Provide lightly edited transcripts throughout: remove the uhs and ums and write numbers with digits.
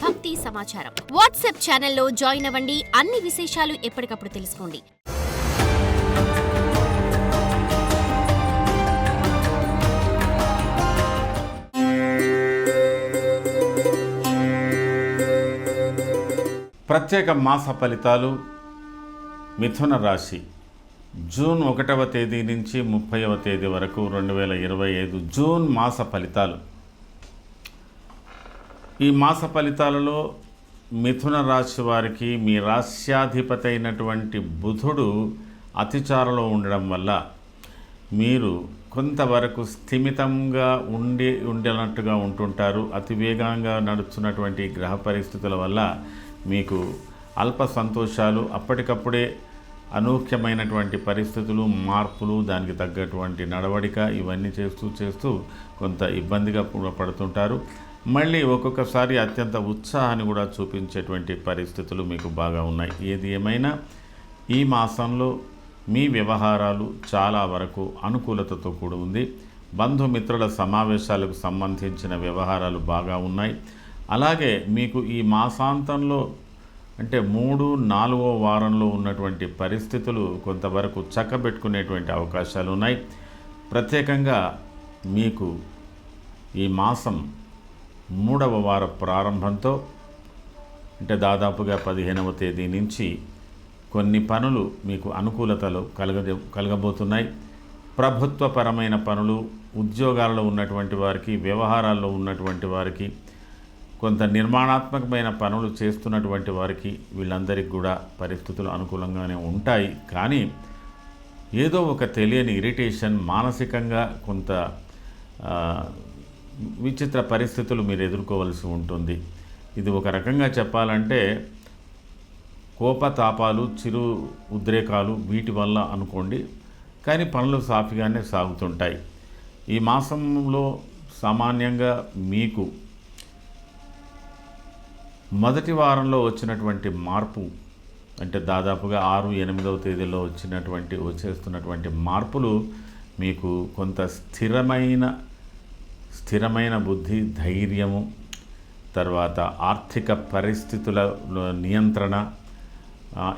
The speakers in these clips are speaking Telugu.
భక్తి సమాచారం. వాట్సాప్ ఛానల్లో జాయిన్ అవ్వండి. అన్ని విశేషాలు ఎప్పటికప్పుడు తెలుసుకోండి. ప్రత్యేక మాస ఫలితాలు. మిథున రాశి జూన్ 1వ తేదీ నుంచి 30వ తేదీ వరకు 2025 జూన్ మాస ఫలితాలు. ఈ మాస ఫలితాలలో మిథున రాశి వారికి మీ రాశ్యాధిపతి అయినటువంటి బుధుడు అతిచారలో ఉండడం వల్ల మీరు కొంతవరకు స్థిమితంగా ఉండేనట్టుగా ఉంటుంటారు. అతి వేగంగా నడుస్తున్నటువంటి గ్రహ పరిస్థితుల వల్ల మీకు అల్ప సంతోషాలు, అప్పటికప్పుడే అనూహ్యమైనటువంటి పరిస్థితులు, మార్పులు, దానికి తగ్గటువంటి నడవడిక, ఇవన్నీ చేస్తూ కొంత ఇబ్బందిగా పడుతుంటారు. మళ్ళీ ఒక్కొక్కసారి అత్యంత ఉత్సాహాన్ని కూడా చూపించేటువంటి పరిస్థితులు మీకు బాగా ఉన్నాయి. ఏది ఏమైనా ఈ మాసంలో మీ వ్యవహారాలు చాలా వరకు అనుకూలతతో కూడి ఉంది. బంధుమిత్రుల సమావేశాలకు సంబంధించిన వ్యవహారాలు బాగా ఉన్నాయి. అలాగే మీకు ఈ మాసాంతంలో అంటే 3, 4వ వారంలో ఉన్నటువంటి పరిస్థితులు కొంతవరకు చక్కబెట్టుకునేటువంటి అవకాశాలు ఉన్నాయి. ప్రత్యేకంగా మీకు ఈ మాసం 3వ వార ప్రారంభంతో అంటే దాదాపుగా 15వ తేదీ నుంచి కొన్ని పనులు మీకు అనుకూలతలు కలగబోతున్నాయి. ప్రభుత్వపరమైన పనులు, ఉద్యోగాల్లో ఉన్నటువంటి వారికి, వ్యవహారాల్లో ఉన్నటువంటి వారికి, కొంత నిర్మాణాత్మకమైన పనులు చేస్తున్నటువంటి వారికి, వీళ్ళందరికీ కూడా పరిస్థితులు అనుకూలంగానే ఉంటాయి. కానీ ఏదో ఒక తెలియని ఇరిటేషన్, మానసికంగా కొంత విచిత్ర పరిస్థితులు మీరు ఎదుర్కోవలసి ఉంటుంది. ఇది ఒక రకంగా చెప్పాలంటే కోపతాపాలు, చిరు ఉద్రేకాలు, వీటి వల్ల అనుకోండి. కానీ పనులు సాఫీగానే సాగుతుంటాయి. ఈ మాసంలో సామాన్యంగా మీకు మొదటి వారంలో వచ్చినటువంటి మార్పు అంటే దాదాపుగా 6, 8వ తేదీలో వచ్చేస్తున్నటువంటి మార్పులు మీకు కొంత స్థిరమైన బుద్ధి, ధైర్యము, తర్వాత ఆర్థిక పరిస్థితుల నియంత్రణ,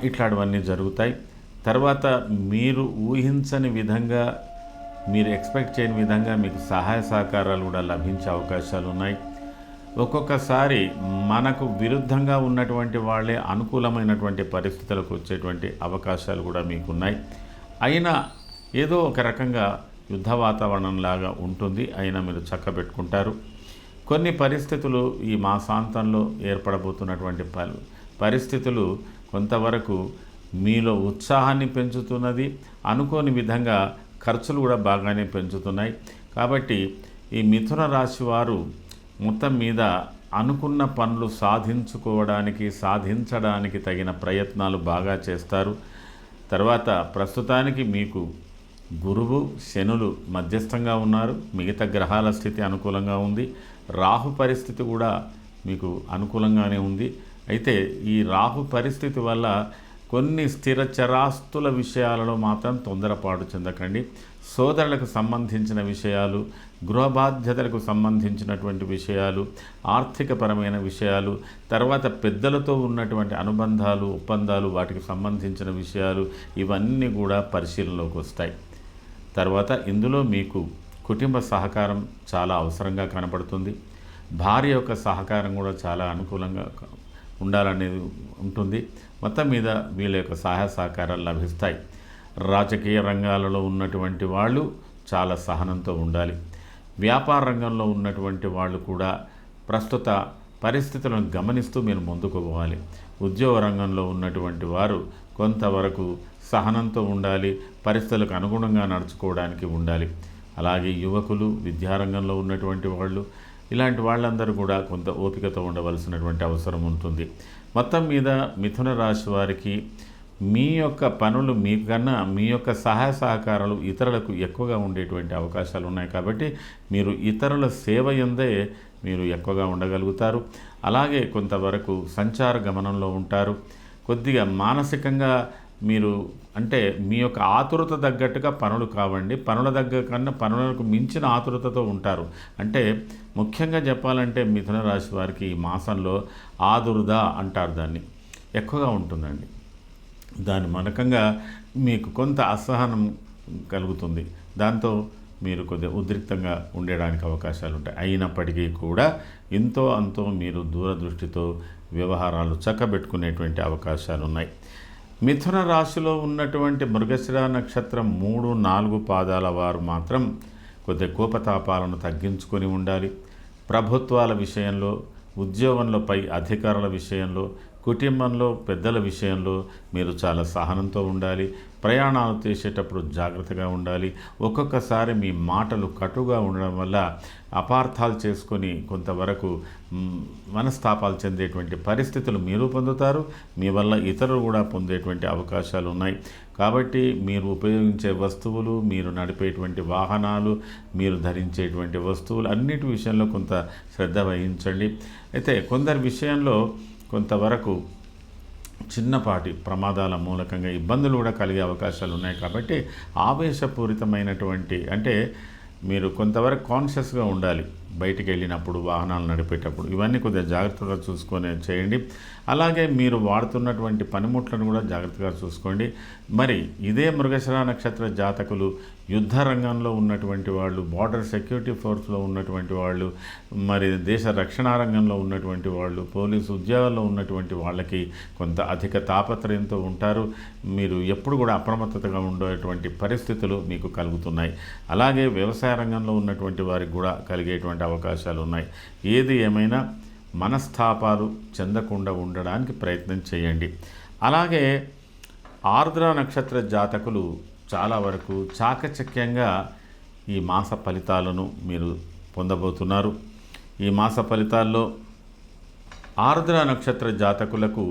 ఇట్లాంటివన్నీ జరుగుతాయి. తర్వాత మీరు ఊహించని విధంగా, మీరు ఎక్స్పెక్ట్ చేయని విధంగా మీకు సహాయ సహకారాలు కూడా లభించే అవకాశాలు ఉన్నాయి. ఒక్కొక్కసారి మనకు విరుద్ధంగా ఉన్నటువంటి వాళ్ళే అనుకూలమైనటువంటి పరిస్థితులకు వచ్చేటువంటి అవకాశాలు కూడా మీకున్నాయి. అయినా ఏదో ఒక రకంగా యుద్ధ వాతావరణంలాగా ఉంటుంది. అయినా మీరు చక్కబెట్టుకుంటారు. కొన్ని పరిస్థితులు ఈ మాసాంతంలో ఏర్పడబోతున్నటువంటి పరిస్థితులు కొంతవరకు మీలో ఉత్సాహాన్ని పెంచుతున్నది. అనుకోని విధంగా ఖర్చులు కూడా బాగానే పెంచుతున్నాయి. కాబట్టి ఈ మిథున రాశి వారు మొత్తం మీద అనుకున్న పనులు సాధించడానికి తగిన ప్రయత్నాలు బాగా చేస్తారు. తర్వాత ప్రస్తుతానికి మీకు గురువు, శనులు మధ్యస్థంగా ఉన్నారు. మిగతా గ్రహాల స్థితి అనుకూలంగా ఉంది. రాహు పరిస్థితి కూడా మీకు అనుకూలంగానే ఉంది. అయితే ఈ రాహు పరిస్థితి వల్ల కొన్ని స్థిర చరాస్తుల విషయాలలో మాత్రం తొందరపాటు చెందకండి. సోదరులకు సంబంధించిన విషయాలు, గృహ బాధ్యతలకు సంబంధించినటువంటి విషయాలు, ఆర్థికపరమైన విషయాలు, తర్వాత పెద్దలతో ఉన్నటువంటి అనుబంధాలు, ఒప్పందాలు, వాటికి సంబంధించిన విషయాలు, ఇవన్నీ కూడా పరిశీలనలోకి వస్తాయి. తర్వాత ఇందులో మీకు కుటుంబ సహకారం చాలా అవసరంగా కనపడుతుంది. భార్య యొక్క సహకారం కూడా చాలా అనుకూలంగా ఉండాలనేది ఉంటుంది. మొత్తం మీద వీళ్ళ యొక్క సహాయ సహకారాలు లభిస్తాయి. రాజకీయ రంగాలలో ఉన్నటువంటి వాళ్ళు చాలా సహనంతో ఉండాలి. వ్యాపార రంగంలో ఉన్నటువంటి వాళ్ళు కూడా ప్రస్తుత పరిస్థితులను గమనిస్తూ మీరు ముందుకు పోవాలి. ఉద్యోగ రంగంలో ఉన్నటువంటి వారు కొంతవరకు సహనంతో ఉండాలి. పరిస్థితులకు అనుగుణంగా నడుచుకోవడానికి ఉండాలి. అలాగే యువకులు, విద్యారంగంలో ఉన్నటువంటి వాళ్ళు, ఇలాంటి వాళ్ళందరూ కూడా కొంత ఓపికతో ఉండవలసినటువంటి అవసరం ఉంటుంది. మొత్తం మీద మిథున రాశి వారికి మీ యొక్క పనులు మీకన్నా మీ యొక్క సహాయ సహకారాలు ఇతరులకు ఎక్కువగా ఉండేటువంటి అవకాశాలు ఉన్నాయి. కాబట్టి మీరు ఇతరుల సేవ యందే మీరు ఎక్కువగా ఉండగలుగుతారు. అలాగే కొంతవరకు సంచార గమనంలో ఉంటారు. కొద్దిగా మానసికంగా మీరు అంటే మీ యొక్క ఆతురత తగ్గట్టుగా పనులు కావండి, పనుల దగ్గర కన్నా పనులకు మించిన ఆతురతతో ఉంటారు. అంటే ముఖ్యంగా చెప్పాలంటే మిథున రాశి వారికి ఈ మాసంలో ఆదుర్ద అంటారు, దాన్ని ఎక్కువగా ఉంటుందండి. దాని మూలకంగా మీకు కొంత అసహనం కలుగుతుంది, దాంతో మీరు కొద్దిగా ఉద్రిక్తంగా ఉండడానికి అవకాశాలు ఉంటాయి. అయినప్పటికీ కూడా ఎంతో అంతో మీరు దూరదృష్టితో వ్యవహారాలు చక్కబెట్టుకునేటువంటి అవకాశాలు ఉన్నాయి. మిథున రాశిలో ఉన్నటువంటి మృగశిర నక్షత్రం 3, 4 పాదాల వారు మాత్రం కొద్దిగా కోపతాపాలను తగ్గించుకొని ఉండాలి. ప్రభుత్వాల విషయంలో, ఉద్యోగంలో పై అధికారుల విషయంలో, కుటుంబంలో పెద్దల విషయంలో మీరు చాలా సహనంతో ఉండాలి. ప్రయాణాలు చేసేటప్పుడు జాగ్రత్తగా ఉండాలి. ఒక్కొక్కసారి మీ మాటలు కటుగా ఉండడం వల్ల అపార్థాలు చేసుకొని కొంతవరకు మనస్తాపాలు చెందేటువంటి పరిస్థితులు మీరు పొందుతారు, మీ వల్ల ఇతరులు కూడా పొందేటువంటి అవకాశాలు ఉన్నాయి. కాబట్టి మీరు ఉపయోగించే వస్తువులు, మీరు నడిపేటువంటి వాహనాలు, మీరు ధరించేటువంటి వస్తువులు అన్నిటి విషయంలో కొంత శ్రద్ధ వహించండి. అయితే కొందరి విషయంలో కొంతవరకు చిన్నపాటి ప్రమాదాల మూలకంగా ఇబ్బందులు కూడా కలిగే అవకాశాలు ఉన్నాయి. కాబట్టి ఆవేశపూరితమైనటువంటి అంటే మీరు కొంతవరకు కాన్షియస్గా ఉండాలి బయటికి వెళ్ళినప్పుడు, వాహనాలు నడిపేటప్పుడు. ఇవన్నీ కొద్దిగా జాగ్రత్తగా చూసుకొని చేయండి. అలాగే మీరు వాడుతున్నటువంటి పనిముట్లను కూడా జాగ్రత్తగా చూసుకోండి. మరి ఇదే మృగశిర నక్షత్ర జాతకులు యుద్ధ రంగంలో ఉన్నటువంటి వాళ్ళు, బార్డర్ సెక్యూరిటీ ఫోర్స్లో ఉన్నటువంటి వాళ్ళు, మరి దేశ రక్షణ రంగంలో ఉన్నటువంటి వాళ్ళు, పోలీసు ఉద్యోగాల్లో ఉన్నటువంటి వాళ్ళకి కొంత అధిక తాపత్రయంతో ఉంటారు. మీరు ఎప్పుడు కూడా అప్రమత్తతగా ఉండేటువంటి పరిస్థితులు మీకు కలుగుతున్నాయి. అలాగే వ్యవసాయ రంగంలో ఉన్నటువంటి వారికి కూడా కలిగేటువంటి అవకాశాలు ఉన్నాయి. ఏది ఏమైనా మనస్తాపాలు చెందకుండా ఉండడానికి ప్రయత్నం చేయండి. అలాగే ఆర్ద్ర నక్షత్ర జాతకులు చాలా వరకు చాకచక్యంగా ఈ మాస ఫలితాలను మీరు పొందబోతున్నారు. ఈ మాస ఫలితాల్లో ఆర్ద్ర నక్షత్ర జాతకులకు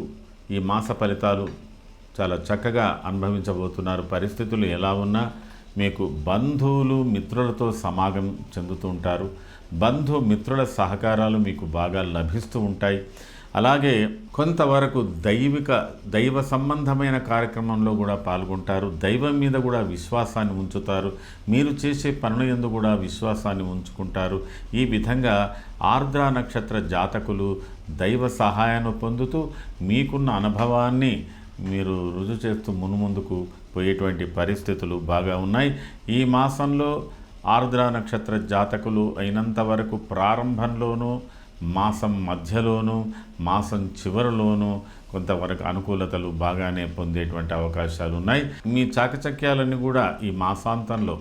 ఈ మాస ఫలితాలు చాలా చక్కగా అనుభవించబోతున్నారు. పరిస్థితులు ఎలా ఉన్నా మీకు బంధువులు, మిత్రులతో సమాగం చెందుతూ ఉంటారు. బంధుమిత్రుల సహకారాలు మీకు బాగా లభిస్తూ ఉంటాయి. అలాగే కొంతవరకు దైవ సంబంధమైన కార్యక్రమంలో కూడా పాల్గొంటారు. దైవం మీద కూడా విశ్వాసాన్ని ఉంచుతారు. మీరు చేసే పనుల యందు కూడా విశ్వాసాన్ని ఉంచుకుంటారు. ఈ విధంగా ఆర్ద్ర నక్షత్ర జాతకులు దైవ సహాయాన్ని పొందుతూ మీకున్న అనుభవాన్ని మీరు రుజువు చేస్తూ మున్ముందుకు పోయేటువంటి పరిస్థితులు బాగా ఉన్నాయి. ఈ మాసంలో ఆర్ద్ర నక్షత్ర జాతకులు అయినంత వరకు ప్రారంభంలోనూ, మాసం మధ్యలోనూ, మాసం చివరిలోనూ కొంతవరకు అనుకూలతలు బాగానే పొందేటువంటి అవకాశాలు ఉన్నాయి. మీ చాకచక్యాలన్నీ కూడా ఈ మాసాంతంలో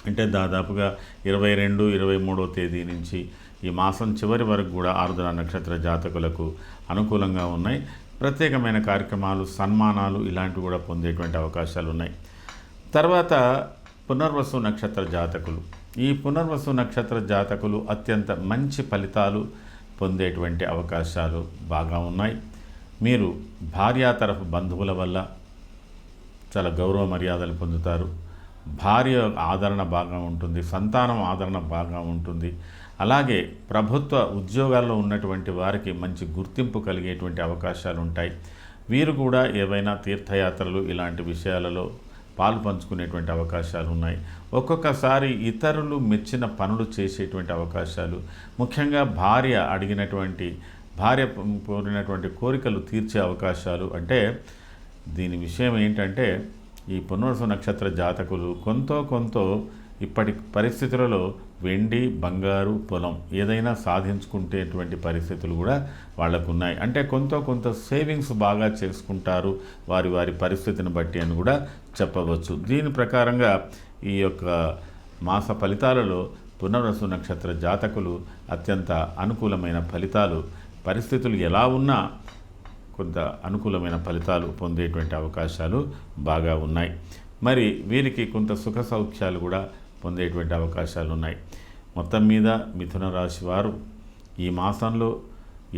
అంటే దాదాపుగా 22, 23వ తేదీ నుంచి ఈ మాసం చివరి వరకు కూడా ఆర్ద్ర నక్షత్ర జాతకులకు అనుకూలంగా ఉన్నాయి. ప్రత్యేకమైన కార్యక్రమాలు, సన్మానాలు ఇలాంటివి కూడా పొందేటువంటి అవకాశాలు ఉన్నాయి. తర్వాత పునర్వసు నక్షత్ర జాతకులు. ఈ పునర్వసు నక్షత్ర జాతకులు అత్యంత మంచి ఫలితాలు పొందేటువంటి అవకాశాలు బాగా ఉన్నాయి. మీరు భార్య తరఫు బంధువుల వల్ల చాలా గౌరవ మర్యాదలు పొందుతారు. భార్య ఆదరణ బాగా ఉంటుంది, సంతానం ఆదరణ బాగా ఉంటుంది. అలాగే ప్రభుత్వ ఉద్యోగాల్లో ఉన్నటువంటి వారికి మంచి గుర్తింపు కలిగేటువంటి అవకాశాలు ఉంటాయి. వీరు కూడా ఏవైనా తీర్థయాత్రలు ఇలాంటి విషయాలలో పాలు పంచుకునేటువంటి అవకాశాలు ఉన్నాయి. ఒక్కొక్కసారి ఇతరులు మెచ్చిన పనులు చేసేటువంటి అవకాశాలు, ముఖ్యంగా భార్య కోరినటువంటి కోరికలు తీర్చే అవకాశాలు. అంటే దీని విషయం ఏంటంటే ఈ పునర్వసు నక్షత్ర జాతకులు కొంత ఇప్పటి పరిస్థితులలో వెండి, బంగారు, పొలం ఏదైనా సాధించుకునేటువంటి పరిస్థితులు కూడా వాళ్ళకు ఉన్నాయి. అంటే కొంత సేవింగ్స్ బాగా చేసుకుంటారు వారి పరిస్థితిని బట్టి అని కూడా చెప్పవచ్చు. దీని ప్రకారంగా ఈ యొక్క మాస ఫలితాలలో పునర్వసు నక్షత్ర జాతకులు అత్యంత అనుకూలమైన ఫలితాలు, పరిస్థితులు ఎలా ఉన్నా కొంత అనుకూలమైన ఫలితాలు పొందేటువంటి అవకాశాలు బాగా ఉన్నాయి. మరి వీరికి కొంత సుఖ సౌఖ్యాలు కూడా పొందేటువంటి అవకాశాలు ఉన్నాయి. మొత్తం మీద మిథున రాశి వారు ఈ మాసంలో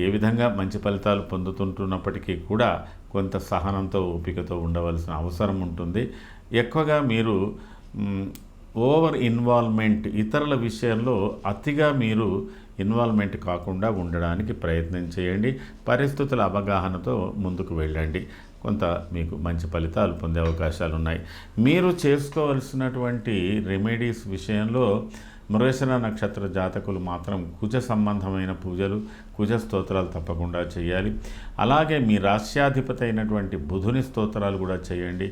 ఏ విధంగా మంచి ఫలితాలు పొందుతుంటున్నప్పటికీ కూడా కొంత సహనంతో, ఓపికతో ఉండవలసిన అవసరం ఉంటుంది. ఎక్కువగా మీరు ఓవర్ ఇన్వాల్వ్మెంట్, ఇతరుల విషయంలో అతిగా మీరు ఇన్వాల్వ్మెంట్ కాకుండా ఉండడానికి ప్రయత్నం చేయండి. పరిస్థితుల అవగాహనతో ముందుకు వెళ్ళండి. కొంత మీకు మంచి ఫలితాలు పొందే అవకాశాలు ఉన్నాయి. మీరు చేసుకోవలసినటువంటి రెమెడీస్ విషయంలో మృగశిర నక్షత్ర జాతకులు మాత్రం కుజ సంబంధమైన పూజలు, కుజ స్తోత్రాలు తప్పకుండా చేయాలి. అలాగే మీ రాశ్యాధిపతి అయినటువంటి బుధుని స్తోత్రాలు కూడా చేయండి.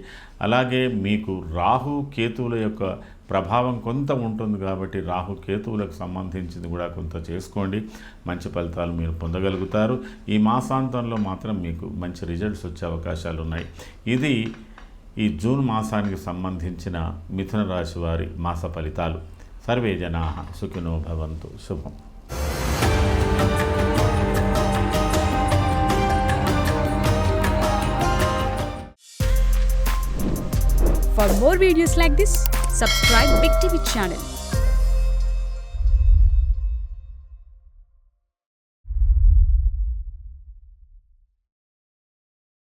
అలాగే మీకు రాహు కేతువుల యొక్క ప్రభావం కొంత ఉంటుంది కాబట్టి రాహు కేతువులకు సంబంధించింది కూడా కొంత చేసుకోండి. మంచి ఫలితాలు మీరు పొందగలుగుతారు. ఈ మాసాంతంలో మాత్రం మీకు మంచి రిజల్ట్స్ వచ్చే అవకాశాలు ఉన్నాయి. ఇది ఈ జూన్ మాసానికి సంబంధించిన మిథున రాశి వారి మాస ఫలితాలు. సర్వే జనాః సుఖినో భవంతు. శుభం. For more videos like this, subscribe Big TV channel.